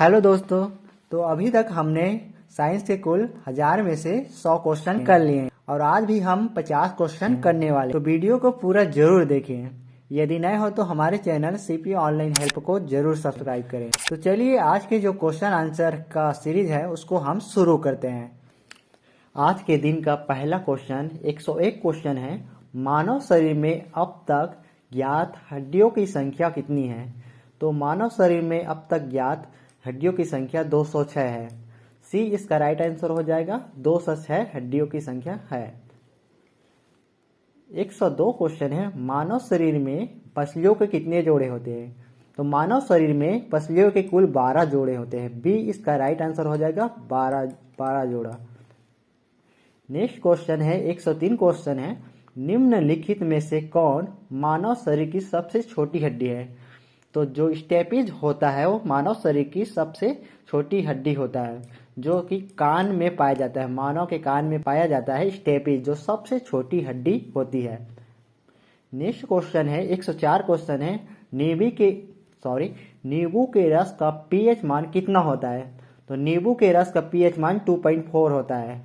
Hello दोस्तों। तो अभी तक हमने साइंस के कुल 1000 में से 100 क्वेश्चन कर लिए हैं और आज भी हम 50 क्वेश्चन करने वाले। तो वीडियो को पूरा जरूर देखें। यदि नए हो तो हमारे चैनल सीपी ऑनलाइन हेल्प को जरूर सब्सक्राइब करें। तो चलिए आज के जो क्वेश्चन आंसर का सीरीज है उसको हम शुरू करते हैं। आज के दिन का पहला क्वेश्चन 101 क्वेश्चन है। मानव शरीर में अब तक ज्ञात हड्डियों की संख्या कितनी है? तो मानव शरीर में अब तक ज्ञात हड्डियों की संख्या 206 है। सी इसका राइट आंसर हो जाएगा। 206 हड्डियों की संख्या है। 102 क्वेश्चन है। मानव शरीर में पसलियों के कितने जोड़े होते हैं? तो मानव शरीर में पसलियों के कुल 12 जोड़े होते हैं। बी इसका राइट आंसर हो जाएगा। 12 जोड़ा। नेक्स्ट क्वेश्चन है 103 क्वेश्चन है। निम्नलिखित में से कौन मानव शरीर की सबसे छोटी हड्डी है? तो जो स्टेपिज होता है वो मानव शरीर की सबसे छोटी हड्डी होता है, जो कि कान में पाया जाता है। मानव के कान में पाया जाता है स्टेपिज, जो सबसे छोटी हड्डी होती है। नेक्स्ट क्वेश्चन है 104 क्वेश्चन है। नींबू के रस का पीएच मान कितना होता है? तो नींबू के रस का पीएच मान 2.4 होता है।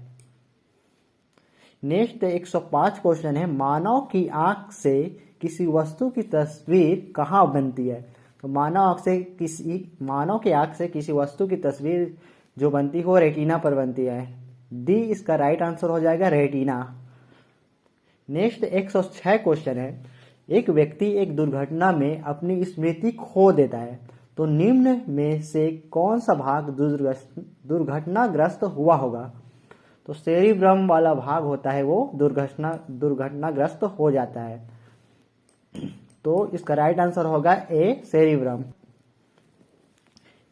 नेक्स्ट 105 क्वेश्चन है। मानव की आंख से किसी वस्तु की तस्वीर कहाँ बनती है? तो मानव के आंख से किसी वस्तु की तस्वीर जो बनती है वो रेटिना पर बनती है। डी इसका राइट आंसर हो जाएगा, रेटिना। नेक्स्ट 106 क्वेश्चन है। एक व्यक्ति एक दुर्घटना में अपनी स्मृति खो देता है, तो निम्न में से कौन सा भाग दुर्घटनाग्रस्त हुआ होगा? तो सेरिब्रम वाला भाग होता है वो दुर्घटनाग्रस्त हो जाता है। तो इसका राइट आंसर होगा ए, सेरिब्रम।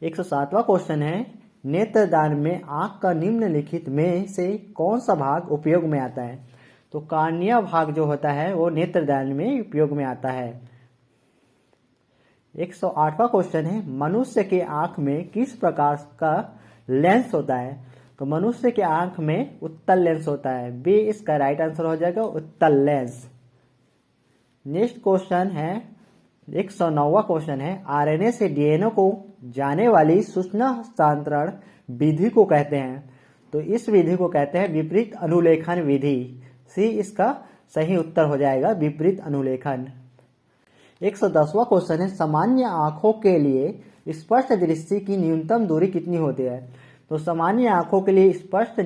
107वां क्वेश्चन है। नेत्रदान में आंख का निम्नलिखित में से कौन सा भाग उपयोग में आता है? तो कार्निया भाग जो होता है वो नेत्रदान में उपयोग में आता है। 108वां क्वेश्चन है। मनुष्य के आंख में किस प्रकार का लेंस होता है? तो मनुष्य के आंख में उत्तल लेंस होता है। बी इसका राइट आंसर हो जाएगा, उत्तल लेंस। नेक्स्ट क्वेश्चन है 109वां क्वेश्चन है। आरएनए से डीएनए को जाने वाली सूचना हस्तांतरण विधि को कहते हैं, तो इस विधि को कहते हैं विपरीत अनुलेखन विधि। सी इसका सही उत्तर हो जाएगा, विपरीत अनुलेखन। 110वां क्वेश्चन है। सामान्य आंखों के लिए स्पष्ट दृष्टि की न्यूनतम दूरी कितनी होती है? तो सामान्य आंखों के लिए स्पष्ट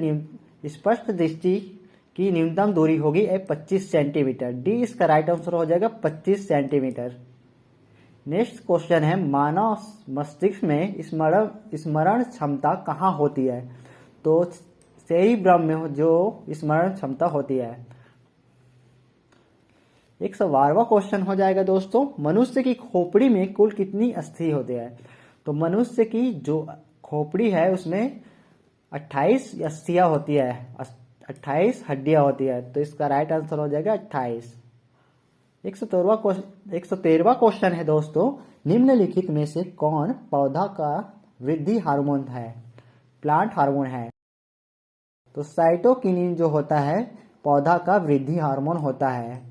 दृष्टि की न्यूनतम दूरी होगी 25 सेंटीमीटर। डी इसका राइट आंसर हो जाएगा, 25 सेंटीमीटर। नेक्स्ट क्वेश्चन है। मानव मस्तिष्क में स्मरण क्षमता कहाँ होती है? तो सेरिब्रम में जो स्मरण क्षमता होती है। 112वां क्वेश्चन हो जाएगा दोस्तों। मनुष्य की खोपड़ी में कुल कितनी अस्थि होती है? तो मनुष्य की जो खोपड़ी है उसमें 28 अस्थियां होती है, 28 हड्डियां होती है। तो इसका राइट आंसर हो जाएगा 28। 113वां क्वेश्चन है दोस्तों। निम्नलिखित में से कौन पौधा का वृद्धि हार्मोन है, प्लांट हार्मोन है? तो साइटोकिनिन जो होता है पौधा का वृद्धि हार्मोन होता है।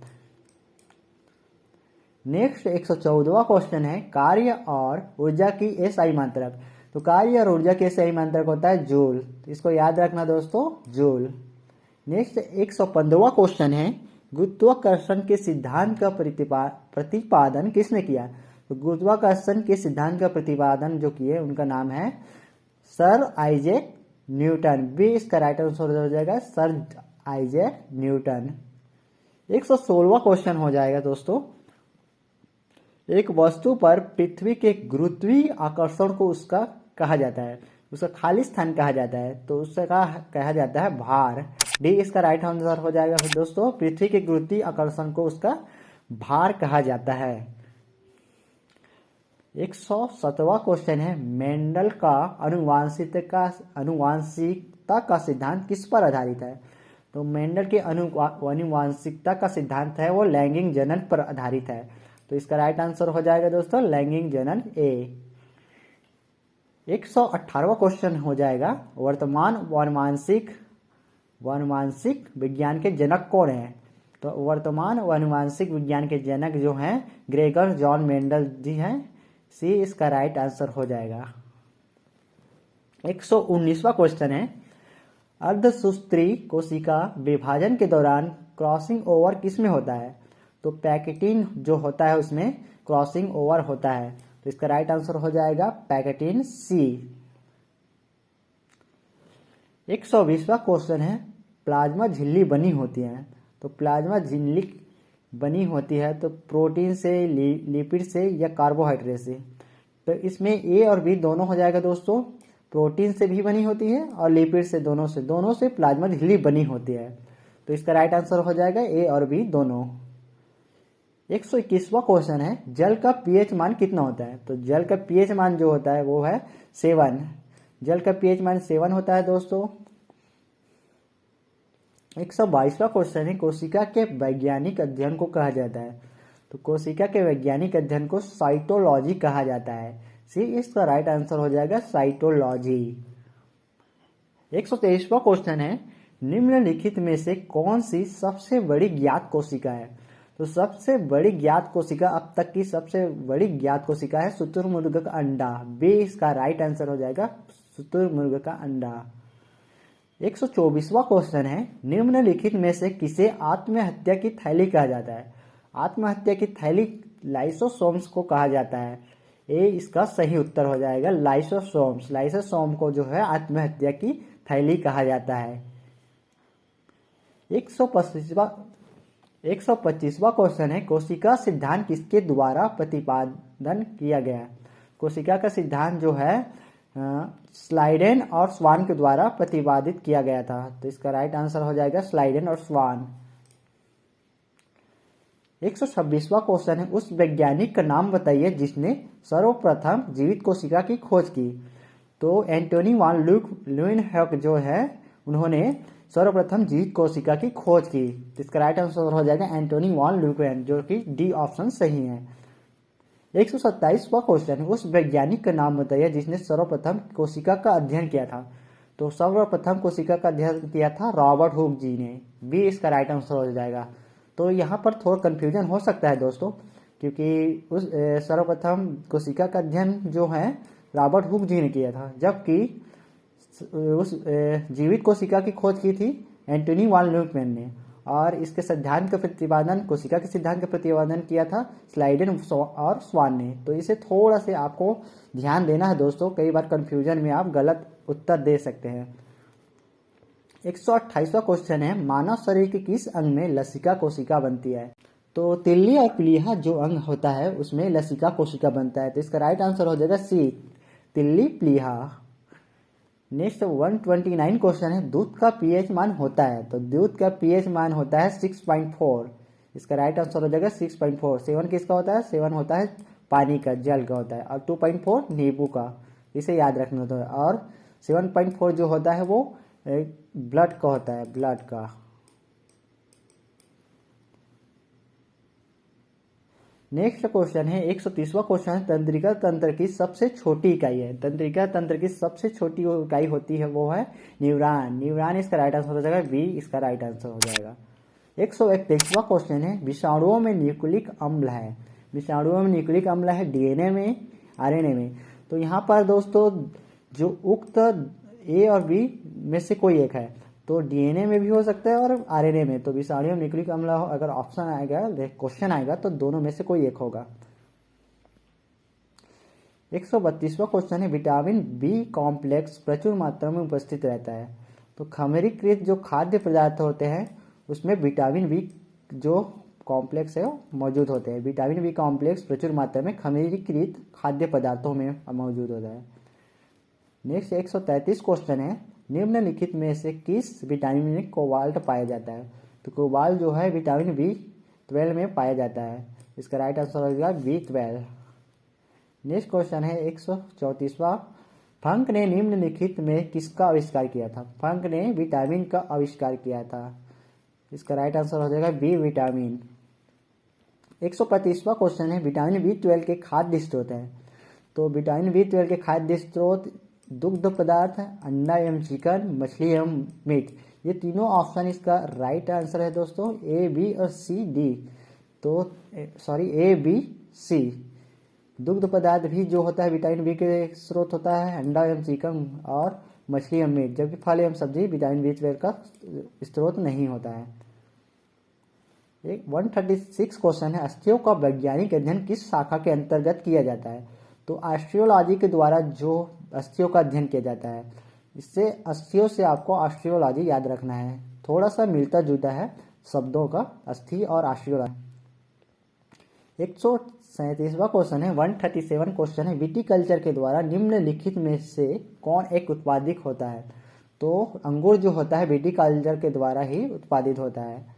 नेक्स्ट 114वां क्वेश्चन है। कार्य और ऊर्जा की एसआई मात्रक। तो कार्य और ऊर्जा के सही मात्रक होता है जूल। इसको याद रखना दोस्तों, जूल। नेक्स्ट 115वां क्वेश्चन है। गुरुत्वाकर्षण के सिद्धांत का प्रतिपादन किसने किया? तो गुरुत्वाकर्षण के सिद्धांत का प्रतिपादन जो किए उनका नाम है सर आइजैक न्यूटन। बी इसका राइट आंसर हो जाएगा, सर आइजैक न्यूटन। 116वां क्वेश्चन हो जाएगा दोस्तों। एक वस्तु पर पृथ्वी के गुरुत्वीय आकर्षण को उसका कहा जाता है, उसका खाली स्थान कहा जाता है, तो उसका कहा जाता है भार। डी इसका राइट आंसर हो जाएगा फिर दोस्तों, पृथ्वी के गुरुत्वीय आकर्षण को उसका भार कहा जाता है। 117वां क्वेश्चन है। मेंडल का अनुवांशिकता का सिद्धांत किस पर आधारित है? तो मेंडल के अनुवांशिकता का सिद्धांत है वो लैंगिक जनन पर आधारित है। तो इसका राइट आंसर हो जाएगा दोस्तों, लैंगिक जनन ए। 118वां क्वेश्चन हो जाएगा। वर्तमान अनुवांशिक विज्ञान के जनक कौन है? तो वर्तमान अनुवांशिक विज्ञान के जनक जो हैं ग्रेगर जॉन मेंडल जी हैं। सी इसका राइट आंसर हो जाएगा। 119वां क्वेश्चन है, अर्धसूत्री कोशिका विभाजन के दौरान क्रॉसिंग ओवर किस में होता है? तो पैकेटिन जो होता है उसमें क्रॉसिंग ओवर होता है, तो इसका राइट आंसर हो जाएगा पैकेटिन सी। 120वां क्वेश्चन है, प्लाज्मा झिल्ली बनी होती है। तो प्लाज्मा झिल्ली बनी होती है तो प्रोटीन से, लिपिड से या कार्बोहाइड्रेट से। तो इसमें ए और बी दोनों हो जाएगा दोस्तों। प्रोटीन से भी बनी होती है और लिपिड से, दोनों से प्लाज्मा झिल्ली बनी होती है। तो इसका राइट आंसर हो जाएगा ए और बी दोनों। 121वां क्वेश्चन है, जल का पीएच मान कितना होता है? तो जल का पीएच मान जो होता है वो है 7। जल का पीएच मान 7 होता है दोस्तों। 122वां क्वेश्चन है, कोशिका के वैज्ञानिक अध्ययन को कहा जाता है? तो कोशिका के वैज्ञानिक अध्ययन को साइटोलॉजी कहा जाता है। सी इसका राइट आंसर हो जाएगा साइटोलॉजी। 123वां क्वेश्चन है, निम्नलिखित में से कौन सी सबसे बड़ी ज्ञात कोशिका है? तो सबसे बड़ी ज्ञात कोशिका, अब तक की सबसे बड़ी ज्ञात कोशिका है शुतुरमुर्ग का अंडा। बी इसका राइट आंसर हो जाएगा शुतुरमुर्ग का अंडा। 124वां क्वेश्चन है, निम्नलिखित में से किसे आत्महत्या की थैली कहा जाता है? आत्महत्या की थैली लाइसोसोम्स को कहा जाता है। ए इसका सही उत्तर हो जाएगा लाइसोसोम्स। लाइसोसोम को जो है आत्महत्या की थैली कहा जाता है। 125वां क्वेश्चन है, कोशिका सिद्धांत किसके द्वारा प्रतिपादन किया गया? कोशिका का सिद्धांत जो है स्लाइडेन और स्वान के द्वारा प्रतिपादित किया गया था। तो इसका राइट आंसर हो जाएगा स्लाइडेन और स्वान। 126वां क्वेश्चन है, उस वैज्ञानिक का नाम बताइए जिसने सर्वप्रथम जीवित कोशिका की खोज की? तो एंटोनी वान ल्यूवेनहॉक जो है उन्होंने सर्वप्रथम जीवित कोशिका की खोज की। इसका राइट आंसर हो जाएगा एंटोनी वान ल्यूवेन, जो कि डी ऑप्शन सही है। 127वां क्वेश्चन है, उस वैज्ञानिक का नाम बताइए जिसने सर्वप्रथम कोशिका का अध्ययन किया था? तो सर्वप्रथम कोशिका का अध्ययन किया था रॉबर्ट हुक जी ने। बी इसका राइट आंसर हो जाएगा। तो यहाँ पर थोड़ा कंफ्यूजन हो सकता है दोस्तों, क्योंकि उस सर्वप्रथम कोशिका का अध्ययन जो है रॉबर्ट हुक जी ने किया था, जबकि उस जीवित कोशिका की खोज की थी एंटोनी वान ल्यूवेन ने। और इसके सिद्धांत का प्रतिपादन, कोशिका के सिद्धांत का प्रतिपादन किया था स्लाइडेन और स्वान ने। तो इसे थोड़ा से आपको ध्यान देना है दोस्तों, कई बार कंफ्यूजन में आप गलत उत्तर दे सकते हैं। 128वां क्वेश्चन है, मानव शरीर के किस अंग में लसिका कोशिका बनती है? तो तिल्ली और प्लीहा जो अंग होता है उसमें लसिका कोशिका बनता है। तो इसका राइट आंसर हो जाएगा सी, तिल्ली प्लीहा। नेक्स्ट 129 क्वेश्चन है, दूध का पीएच मान होता है? तो दूध का पीएच मान होता है 6.4। इसका राइट आंसर हो जाएगा 6.4। 7 किसका होता है? 7 होता है पानी का, जल का होता है, और 2.4 नींबू का। इसे याद रखना होता है। और 7.4 जो होता है वो ब्लड का होता है, ब्लड का। नेक्स्ट क्वेश्चन है 130वां क्वेश्चन, तंत्रिका तंत्र की सबसे छोटी इकाई है? तंत्रिका तंत्र की सबसे छोटी इकाई होती है वो है न्यूरॉन। न्यूरॉन इसका राइट आंसर हो जाएगा बी, इसका राइट आंसर हो जाएगा। 131वां क्वेश्चन है, विषाणुओं में न्यूक्लिक अम्ल है? विषाणुओं में न्यूक्लिक अम्ल है डीएनए में, आरएनए में। तो यहाँ पर दोस्तों जो उक्त ए और बी में से कोई एक है, तो डीएनए में भी हो सकता है और आरएनए में। तो विषाणु में न्यूक्लिक अम्ल अगर ऑप्शन आएगा, क्वेश्चन आएगा, तो दोनों में से कोई एक होगा। 132वां क्वेश्चन है, विटामिन बी कॉम्प्लेक्स प्रचुर मात्रा में उपस्थित रहता है? तो खमीरीकृत जो खाद्य पदार्थ होते हैं उसमें विटामिन बी जो कॉम्प्लेक्स है वो मौजूद होते हैं। विटामिन बी कॉम्प्लेक्स प्रचुर मात्रा में खमीरीकृत खाद्य पदार्थों में मौजूद होता है। नेक्स्ट 133 क्वेश्चन है, निम्नलिखित में से किस विटामिन में कोबाल्ट पाया जाता है? तो कोबाल्ट जो है विटामिन B12 में पाया जाता है। इसका राइट आंसर हो जाएगा B12। नेक्स्ट क्वेश्चन है 134वां, फंक ने निम्नलिखित में किसका आविष्कार किया था? फंक ने विटामिन का आविष्कार किया था। इसका राइट आंसर हो जाएगा बी, विटामिन। 135वां क्वेश्चन है, विटामिन B12 के खाद्य स्रोत हैं? तो विटामिन B12 के खाद्य स्रोत दुग्ध पदार्थ, अंडा एवं चिकन, मछली एवं मीट। ये तीनों ऑप्शन इसका राइट आंसर है दोस्तों, ए, बी और सी, डी। तो सॉरी, ए, बी, सी। दुग्ध पदार्थ भी जो होता है विटामिन बी के स्रोत होता है, अंडा एवं चिकन और मछली एवं मीट, जबकि फल एवं सब्जी विटामिन बी12 का स्रोत नहीं होता है। एक 136 क्वेश्चन है, अस्थियों का वैज्ञानिक अध्ययन किस शाखा के अंतर्गत किया जाता है? तो ऑस्टियोलॉजी के द्वारा जो अस्थियों का अध्ययन किया जाता है, इससे अस्थियों से आपको ऑस्टियोलॉजी याद रखना है, थोड़ा सा मिलता जुलता है शब्दों का अस्थि और ऑस्टियोलॉजी। 137वां क्वेश्चन है, 137 क्वेश्चन है, विटीकल्चर के द्वारा निम्नलिखित में से कौन एक उत्पादित होता है? तो अंगूर जो होता है विटीकल्चर के द्वारा ही उत्पादित होता है।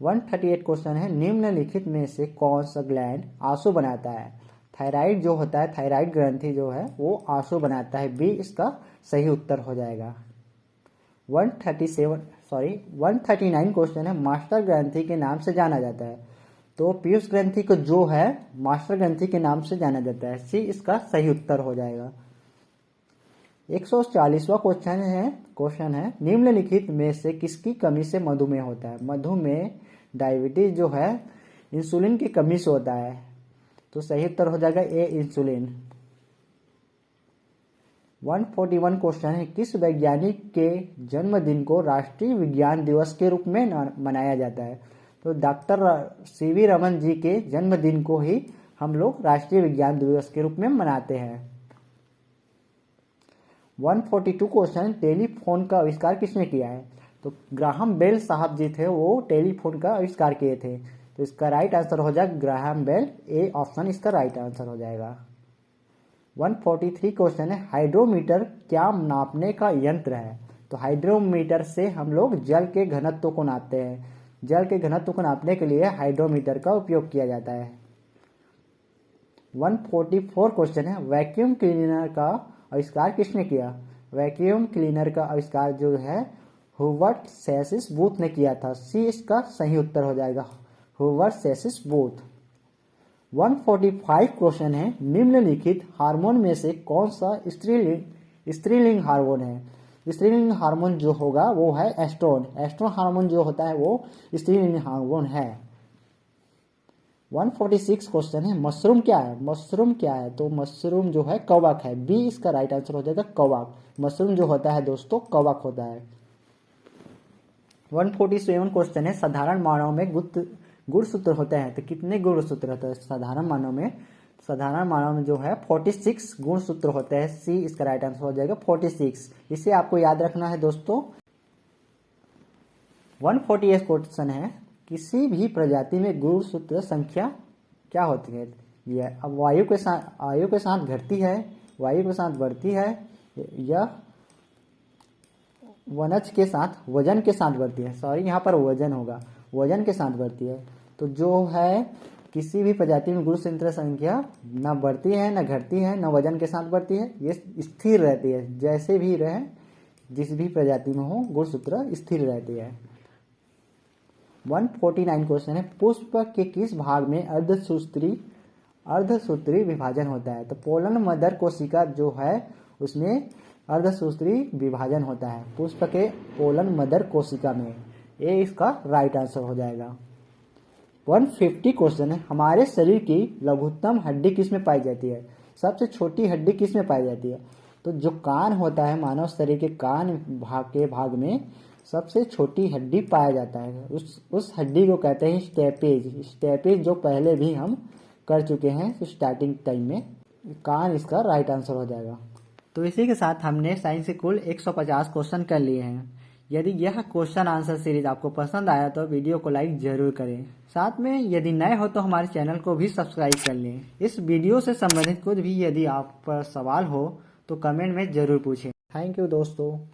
138 क्वेश्चन है, निम्नलिखित में से कौन सा ग्लैंड आंसू बनाता है? थायराइड जो होता है, थायराइड ग्रंथि जो है वो आंसू बनाता है, बी इसका सही उत्तर हो जाएगा। 139 क्वेश्चन है, मास्टर ग्रंथि के नाम से जाना जाता है? तो पीयूष ग्रंथि को जो है मास्टर ग्रंथि के नाम से जाना जाता है, सी इसका सही उत्तर हो जाएगा। 140वां क्वेश्चन है, निम्नलिखित में से किसकी कमी से मधुमेह होता है? मधुमेह डायबिटीज जो है इंसुलिन की कमी से होता है, तो सही उत्तर हो जाएगा ए इंसुलिन। 141 क्वेश्चन है, किस वैज्ञानिक के जन्मदिन को राष्ट्रीय विज्ञान दिवस के रूप में मनाया जाता है? तो डॉक्टर सीवी रमन जी के जन्मदिन को ही हम लोग राष्ट्रीय विज्ञान दिवस के रूप में मनाते हैं। 142 क्वेश्चन, टेलीफोन का आविष्कार किसने किया है? तो ग्राहम बेल साहब जी थे, वो टेलीफोन का आविष्कार किए थे, तो इसका राइट आंसर हो जाएगा ग्राहम बेल, ए ऑप्शन इसका राइट आंसर हो जाएगा। 143 क्वेश्चन है, हाइड्रोमीटर क्या नापने का यंत्र है? तो हाइड्रोमीटर से हम लोग जल के घनत्व को नापते हैं, जल के घनत्व को नापने के लिए हाइड्रोमीटर का उपयोग किया जाता है। 144 क्वेश्चन है, वैक्यूम क्लीनर का आविष्कार किसने किया? वैक्यूम क्लीनर का आविष्कार जो है हूवर्ट सेसिस बूथ ने किया था, सी इसका सही उत्तर हो जाएगा, हूवर्ट सेसिस बूथ। 145 क्वेश्चन है, निम्नलिखित हार्मोन में से कौन सा स्त्रीलिंग हार्मोन है? स्त्रीलिंग हार्मोन जो होगा वो है एस्ट्रोन, एस्ट्रोन हार्मोन जो होता है वो स्त्रीलिंग हार्मोन है। 146 क्वेश्चन है, मशरूम क्या है? मशरूम क्या है? तो मशरूम जो है कवक है, बी इसका राइट आंसर हो जाएगा कवक। मशरूम जो होता है दोस्तों कवक होता है। 147 क्वेश्चन है, साधारण मानव में गुणसूत्र होते हैं, तो कितने गुणसूत्र होते हैं साधारण मानव में? साधारण मानव में जो है 46 गुणसूत्र होते हैं, सी इसका राइट आंसर हो जाएगा 46। इसे आपको याद रखना है दोस्तों। 148 क्वेश्चन है, किसी भी प्रजाति में गुणसूत्र संख्या क्या होती है? यह अब वायु के साथ घटती है, वायु के साथ बढ़ती है, या वनज के साथ वजन के साथ बढ़ती है? सॉरी यहाँ पर वजन होगा, वजन के साथ बढ़ती है। तो जो है किसी भी प्रजाति में गुणसूत्र संख्या न बढ़ती है न घटती है न वजन के साथ बढ़ती है, ये स्थिर रहती है, जैसे भी रहे जिस भी प्रजाति में हो गुणसूत्र स्थिर रहती है। 149 क्वेश्चन है, पुष्प के किस भाग में अर्धसूत्री विभाजन होता है? तो पोलन मदर कोशिका जो है उसमें अर्धसूत्री विभाजन होता है, पुष्प के पोलन मदर कोशिका में, ये इसका राइट आंसर हो जाएगा। 150 क्वेश्चन है, हमारे शरीर की लघुत्तम हड्डी किस में पाई जाती है? सबसे छोटी हड्डी किस में पाई जाती है? तो जो कान होता है, मानव शरीर के कान भाग में सबसे छोटी हड्डी पाया जाता है, उस हड्डी को कहते हैं स्टेपेज, जो पहले भी हम कर चुके हैं स्टार्टिंग टाइम में, कान इसका राइट आंसर हो जाएगा। तो इसी के साथ हमने साइंस के कुल 150 क्वेश्चन कर लिए हैं। यदि यह क्वेश्चन आंसर सीरीज आपको पसंद आया तो वीडियो को लाइक जरूर करें, साथ में यदि नए हो तो हमारे चैनल को भी सब्सक्राइब कर लें। इस वीडियो से संबंधित कुछ भी यदि आप पर सवाल हो तो कमेंट में जरूर पूछें। थैंक यू दोस्तों।